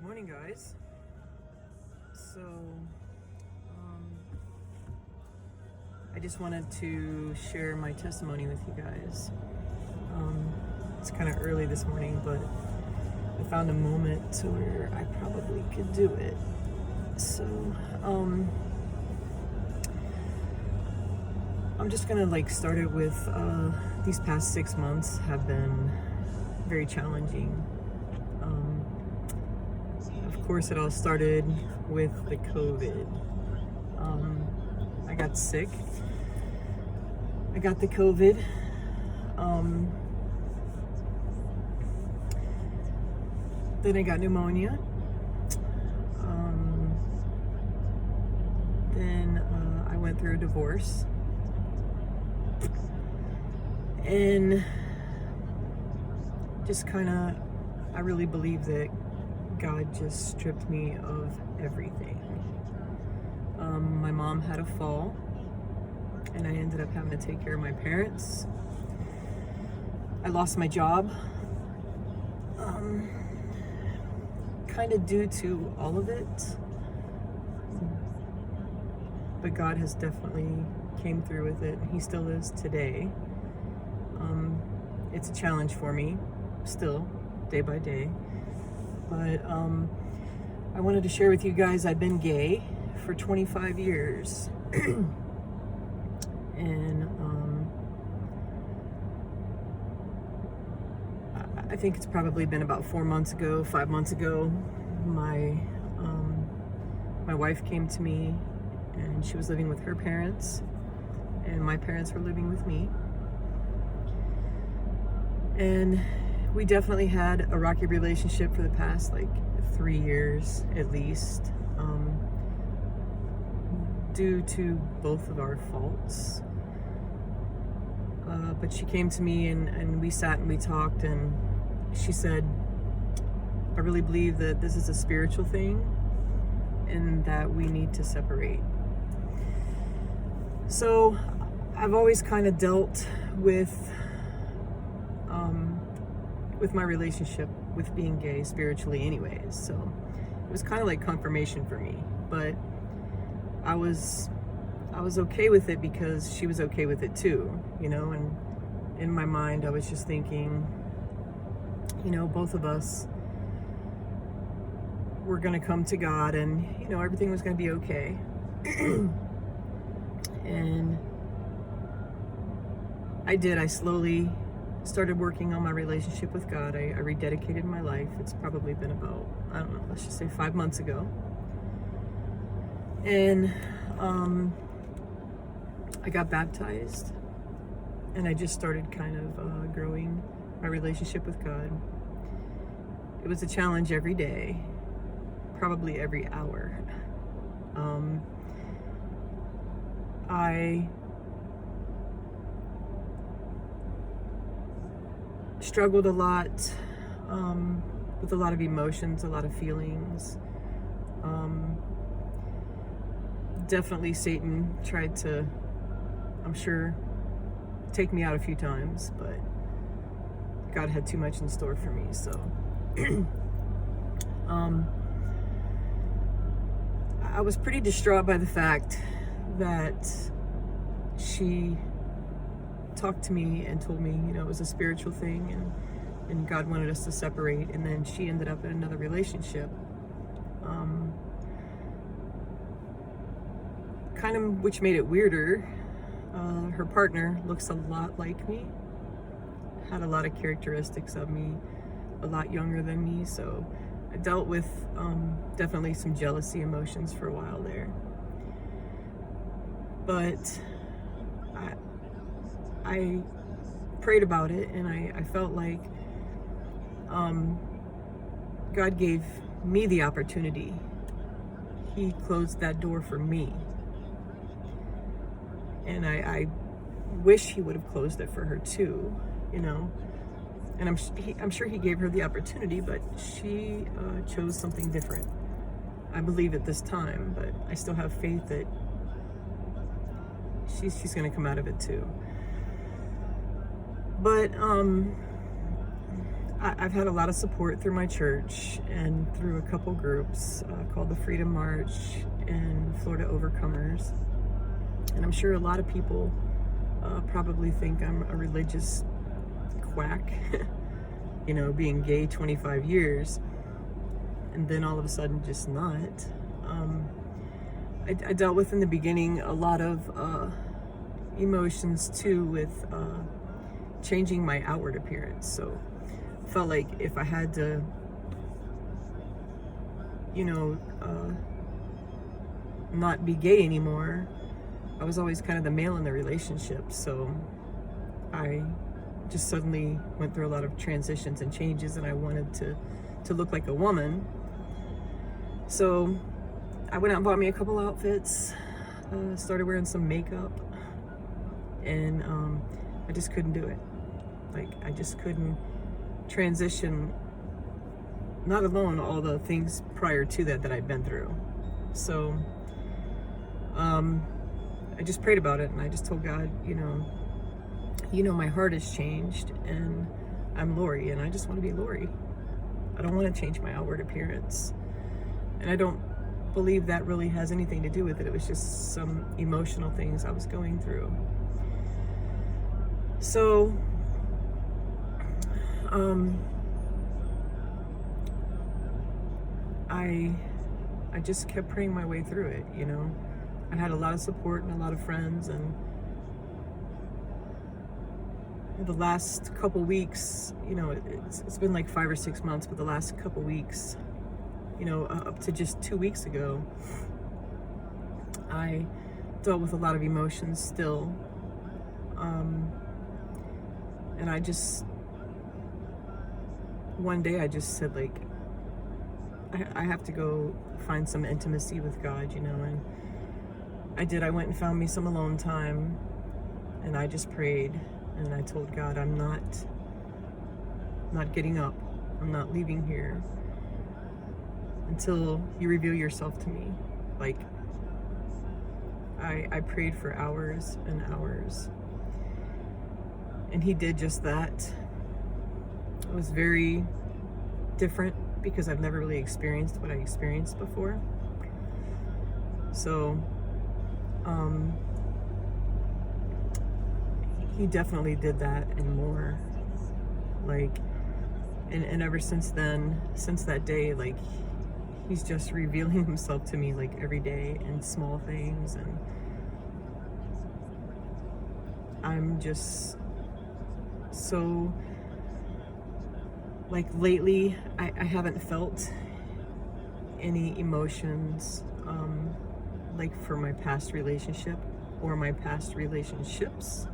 Morning, guys. So I just wanted to share my testimony with you guys. It's kind of early this morning, but I found a moment to where I probably could do it. So I'm just gonna start it with these past 6 months have been very challenging. Of course, it all started with the COVID. I got sick. I got the COVID. Then I got pneumonia. Then I went through a divorce. And just I really believe that God just stripped me of everything. My mom had a fall, and I ended up having to take care of my parents. I lost my job, kind of due to all of it. But God has definitely came through with it. He still is today. It's a challenge for me, still, day by day. But I wanted to share with you guys, I've been gay for 25 years. And I think it's probably been about 5 months ago, my wife came to me, and she was living with her parents, and my parents were living with me. And we definitely had a rocky relationship for the past 3 years at least, due to both of our faults. But she came to me and we sat and we talked, and she said, I really believe that this is a spiritual thing and that we need to separate. So I've always kind of dealt with my relationship with being gay spiritually anyways. So it was kind of like confirmation for me, but I was okay with it because she was okay with it too, and in my mind I was just thinking, both of us were going to come to God, and everything was going to be okay. And I slowly started working on my relationship with God. I rededicated my life. It's probably been about, I don't know, let's just say 5 months ago. And I got baptized, and I just started kind of growing my relationship with God. It was a challenge every day, probably every hour. I struggled a lot with a lot of emotions, a lot of feelings. Definitely Satan tried to, I'm sure, take me out a few times, but God had too much in store for me. So I was pretty distraught by the fact that she talked to me and told me, it was a spiritual thing, and God wanted us to separate. And then she ended up in another relationship, kind of, which made it weirder. Her partner looks a lot like me, had a lot of characteristics of me, a lot younger than me. So I dealt with definitely some jealousy emotions for a while there. But I prayed about it, and I felt like God gave me the opportunity. He closed that door for me. And I wish he would have closed it for her too, And I'm sure he gave her the opportunity, but she chose something different, I believe, at this time. But I still have faith that she's going to come out of it too. But I've had a lot of support through my church and through a couple groups called the Freedom March and Florida Overcomers. And I'm sure a lot of people probably think I'm a religious quack, you know, being gay 25 years, and then all of a sudden just not. I dealt with in the beginning a lot of emotions too with changing my outward appearance. So I felt like if I had to, you know, not be gay anymore, I was always kind of the male in the relationship. So I just suddenly went through a lot of transitions and changes, and I wanted to look like a woman. So I went out and bought me a couple outfits, started wearing some makeup, and I just couldn't do it. Like, I just couldn't transition, not alone all the things prior to that I'd been through. So I just prayed about it, and I just told God, you know, my heart has changed, and I'm Lori, and I just want to be Lori. I don't want to change my outward appearance. And I don't believe that really has anything to do with it. It was just some emotional things I was going through. So, I just kept praying my way through it, you know. I had a lot of support and a lot of friends, and the last couple weeks, you know, it's been like 5 or 6 months, but the last couple weeks, you know, up to just 2 weeks ago, I dealt with a lot of emotions still. And one day I just said, like, I have to go find some intimacy with God, you know, and I did. I went and found me some alone time, and I just prayed, and I told God, I'm not getting up. I'm not leaving here until you reveal yourself to me. Like, I prayed for hours and hours, and he did just that. It was very different because I've never really experienced what I experienced before. So he definitely did that and more. Like, and ever since then, since that day, like, he's just revealing himself to me, like, every day in small things. And I'm just so, like, lately I haven't felt any emotions like for my past relationship or my past relationships.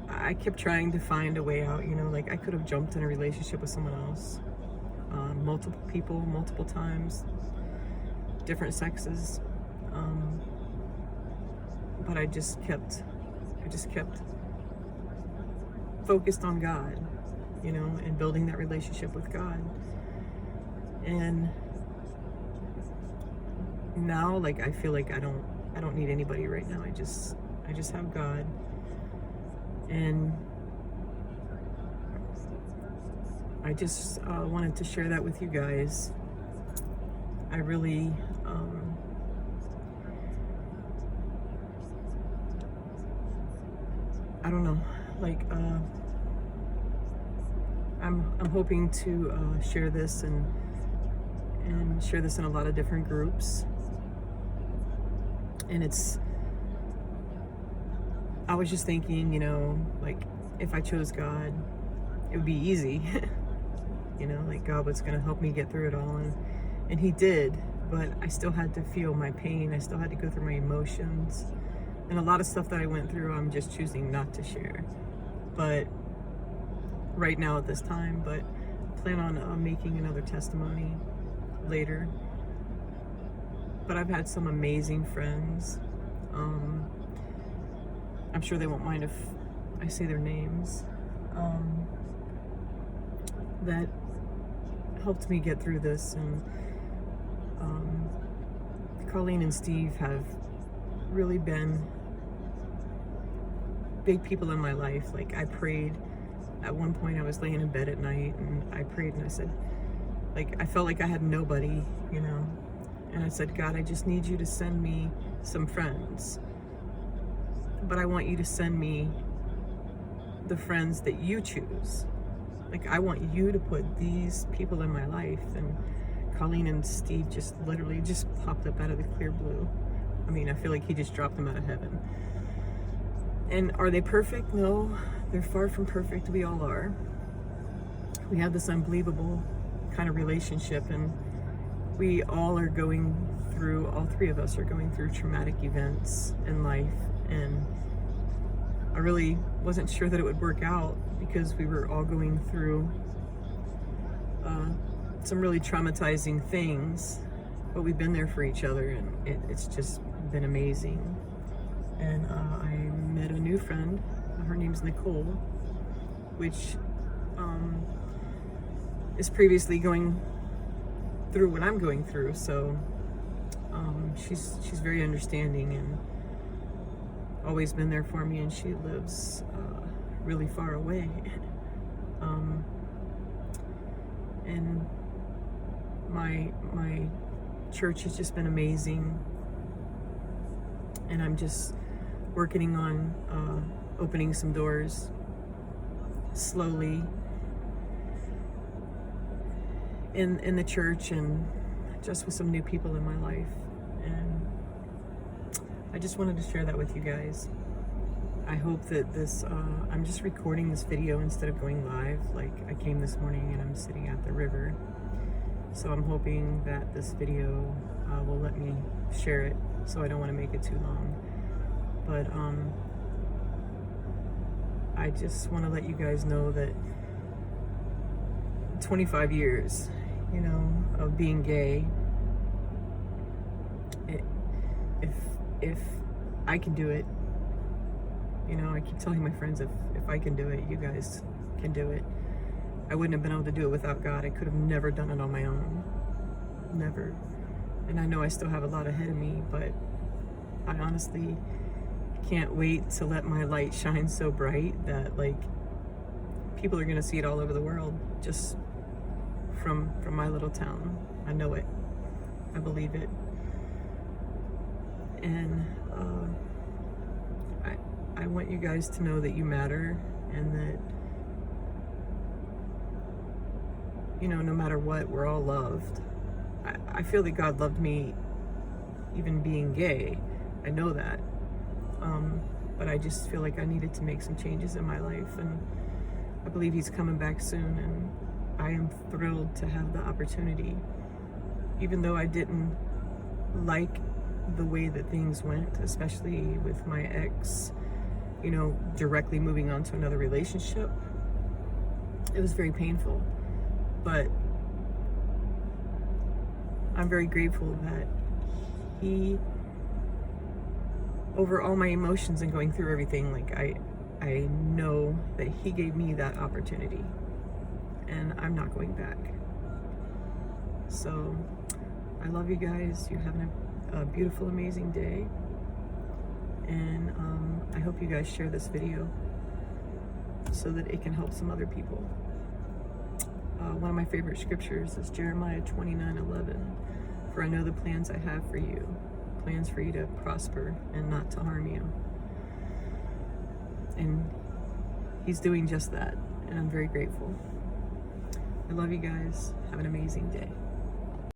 I kept trying to find a way out, you know, like I could have jumped in a relationship with someone else, multiple people, multiple times, different sexes, but I just kept focused on God, you know, and building that relationship with God. And now, like, I feel like I don't need anybody right now. I just have God. And I just wanted to share that with you guys. I really I don't know, like, I'm hoping to share this and share this in a lot of different groups. And I was just thinking, you know, like, if I chose God, it would be easy. You know, like, God was going to help me get through it all, and he did, but I still had to feel my pain. I still had to go through my emotions, and a lot of stuff that I went through, I'm just choosing not to share, but right now at this time. But I plan on making another testimony later. But I've had some amazing friends. I'm sure they won't mind if I say their names, that helped me get through this. And Colleen and Steve have really been big people in my life. Like, I prayed. At one point, I was laying in bed at night, and I prayed, and I said, like, I felt like I had nobody, you know. And I said, God, I just need you to send me some friends. But I want you to send me the friends that you choose. Like, I want you to put these people in my life. And Colleen and Steve just literally just popped up out of the clear blue. I mean, I feel like he just dropped them out of heaven. And are they perfect? No, they're far from perfect. We all are. We have this unbelievable kind of relationship, and we all are going through, all three of us are going through traumatic events in life. And I really wasn't sure that it would work out because we were all going through some really traumatizing things, but we've been there for each other, and it's just been amazing. And I met a new friend. Her name's Nicole, which is previously going through what I'm going through. So she's very understanding and always been there for me, and she lives really far away. And my church has just been amazing, and I'm just working on opening some doors slowly in the church, and just with some new people in my life. And I just wanted to share that with you guys. I hope that this, I'm just recording this video instead of going live. Like, I came this morning and I'm sitting at the river. So I'm hoping that this video will let me share it, so I don't want to make it too long. But I just want to let you guys know that 25 years, you know, of being gay, if I can do it, you know, I keep telling my friends, if I can do it, you guys can do it. I wouldn't have been able to do it without God. I could have never done it on my own. Never. And I know I still have a lot ahead of me, but I honestly can't wait to let my light shine so bright that, like, people are gonna see it all over the world, just from my little town. I know it. I believe it. And I want you guys to know that you matter, and that, you know, no matter what, we're all loved. I feel that God loved me even being gay. I know that. But I just feel like I needed to make some changes in my life, and I believe He's coming back soon, and I am thrilled to have the opportunity. Even though I didn't like the way that things went, especially with my ex, you know, directly moving on to another relationship, it was very painful. But I'm very grateful that He, over all my emotions and going through everything, like, I know that He gave me that opportunity, and I'm not going back. So I love you guys. You're having a beautiful, amazing day, and I hope you guys share this video so that it can help some other people. One of my favorite scriptures is Jeremiah 29:11. For I know the plans I have for you, plans for you to prosper and not to harm you. And He's doing just that, and I'm very grateful. I love you guys. Have an amazing day.